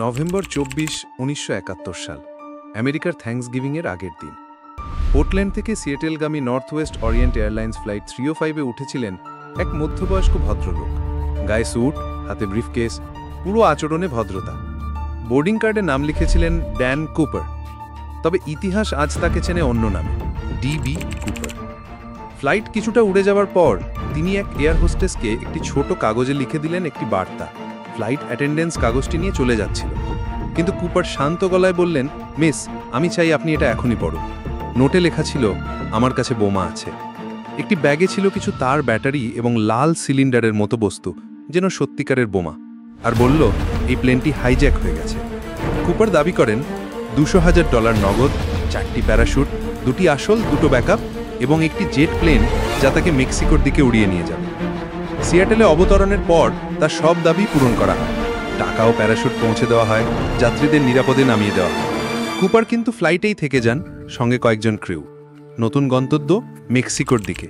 November ২৪, ১৯৭১ সাল আমেরিকার থ্যাঙ্কসগিভিংয়ের আগের দিন। পোর্টল্যান্ড থেকে সিয়েটেলগামী north west orient airlines flight 305-এ উঠেছিলেন এক মধ্যবয়স্ক ভদ্রলোক। গায়ে স্যুট, হাতে ব্রিফকেস, পুরো আচরণে ভদ্রতা। বোর্ডিং কার্ডে নাম লিখেছিলেন ড্যান কুপার, তবে ইতিহাস আজ তাকে চেনে অন্য নামে, ডিবি কুপার। ফ্লাইট কিছুটা উড়ে যাওয়ার পর তিনি এক এয়ার হোস্টেসকে একটি ছোট কাগজে লিখে দিলেন একটি বার্তা। ফ্লাইট অ্যাটেন্ডেন্স কাগজটি নিয়ে চলে যাচ্ছিল, কিন্তু কুপার শান্ত গলায় বললেন, মিস, আমি চাই আপনি এটা এখনই পড়ুন। নোটে লেখা ছিল, আমার কাছে বোমা আছে। একটি ব্যাগে ছিল কিছু তার, ব্যাটারি এবং লাল সিলিন্ডারের মতো বস্তু, যেন সত্যিকারের বোমা, আর বলল, এই প্লেনটি হাইজ্যাক হয়ে গেছে। কুপার দাবি করেন $200,000 নগদ, 4টি প্যারাশুট, 2টি আসল, 2টো ব্যাকআপ এবং একটি জেট প্লেন যা তাকে মেক্সিকোর দিকে উড়িয়ে নিয়ে যাবে। সিয়াটেলে অবতরণের পর তার সব দাবি পূরণ করা হয়। টাকা ও প্যারাশুট পৌঁছে দেওয়া হয়, যাত্রীদের নিরাপদে নামিয়ে দেওয়া হয়। কুপার কিন্তু ফ্লাইটেই থেকে যান, সঙ্গে কয়েকজন ক্রিউ। নতুন গন্তব্য মেক্সিকোর দিকে।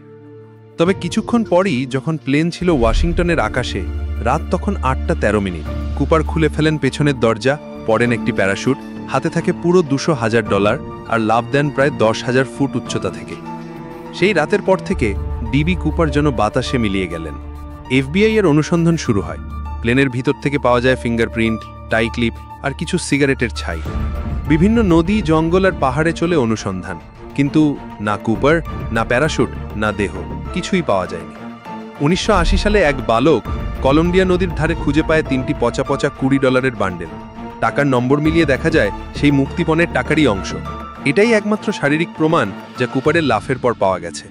তবে কিছুক্ষণ পরই যখন প্লেন ছিল ওয়াশিংটনের আকাশে, রাত তখন 8:13। কুপার খুলে ফেলেন পেছনের দরজা, পরেন একটি প্যারাশুট, হাতে থাকে পুরো $200,000 আর লাফ দেন প্রায় 10,000 ফুট উচ্চতা থেকে। সেই রাতের পর থেকে ডিবি কুপার যেন বাতাসে মিলিয়ে গেলেন। এফবিআই এর অনুসন্ধান শুরু হয়। প্লেনের ভিতর থেকে পাওয়া যায় ফিঙ্গারপ্রিন্ট, টাই ক্লিপ আর কিছু সিগারেটের ছাই। বিভিন্ন নদী, জঙ্গল আর পাহাড়ে চলে অনুসন্ধান, কিন্তু না কুপার, না প্যারাশুট, না দেহ, কিছুই পাওয়া যায়নি। 1980 সালে এক বালক কলম্বিয়া নদীর ধারে খুঁজে পায় 3টি পচা পচা $20 বান্ডেল। টাকার নম্বর মিলিয়ে দেখা যায় সেই মুক্তিপণের টাকারই অংশ। এটাই একমাত্র শারীরিক প্রমাণ যা কুপারের লাফের পর পাওয়া গেছে।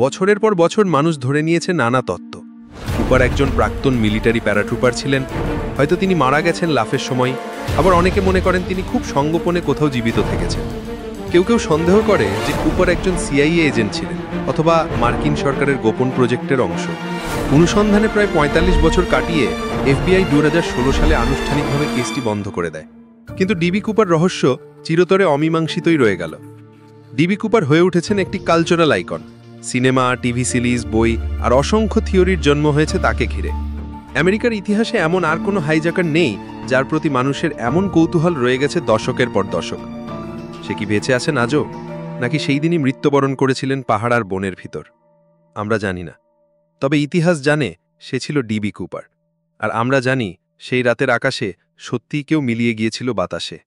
বছরের পর বছর মানুষ ধরে নিয়েছে নানা তত্ত্ব। কুপার একজন প্রাক্তন মিলিটারি প্যারাট্রুপার ছিলেন, হয়তো তিনি মারা গেছেন লাফের সময়, আবার অনেকে মনে করেন তিনি খুব সঙ্গোপনে কোথাও জীবিত থেকেছেন। কেউ কেউ সন্দেহ করে যে কুপার একজন সিআইএ এজেন্ট ছিলেন, অথবা মার্কিন সরকারের গোপন প্রজেক্টের অংশ। অনুসন্ধানে প্রায় 45 বছর কাটিয়ে এফবিআই 2016 সালে আনুষ্ঠানিকভাবে কেসটি বন্ধ করে দেয়। কিন্তু ডিবি কুপার রহস্য চিরতরে অমীমাংসিতই রয়ে গেল। ডিবি কুপার হয়ে উঠেছেন একটি cultural icon. Cinema, TV series, বই আর অসংখ্য থিওরির জন্ম হয়েছে তাকে ঘিরে। আমেরিকার ইতিহাসে এমন আর কোনো হাইজ্যাকার নেই যার প্রতি মানুষের এমন কৌতূহল রয়ে গেছে দশকের পর দশক। সে কি বেঁচে আছেন আজও, নাকি সেই দিনই মৃত্যুবরণ করেছিলেন পাহাড় আর বনের ভিতর? আমরা জানি না। তবে ইতিহাস জানে সে ছিল ডিবি কুপার, আর আমরা জানি সেই রাতের আকাশে সত্যিই কেউ মিলিয়ে গিয়েছিল বাতাসে।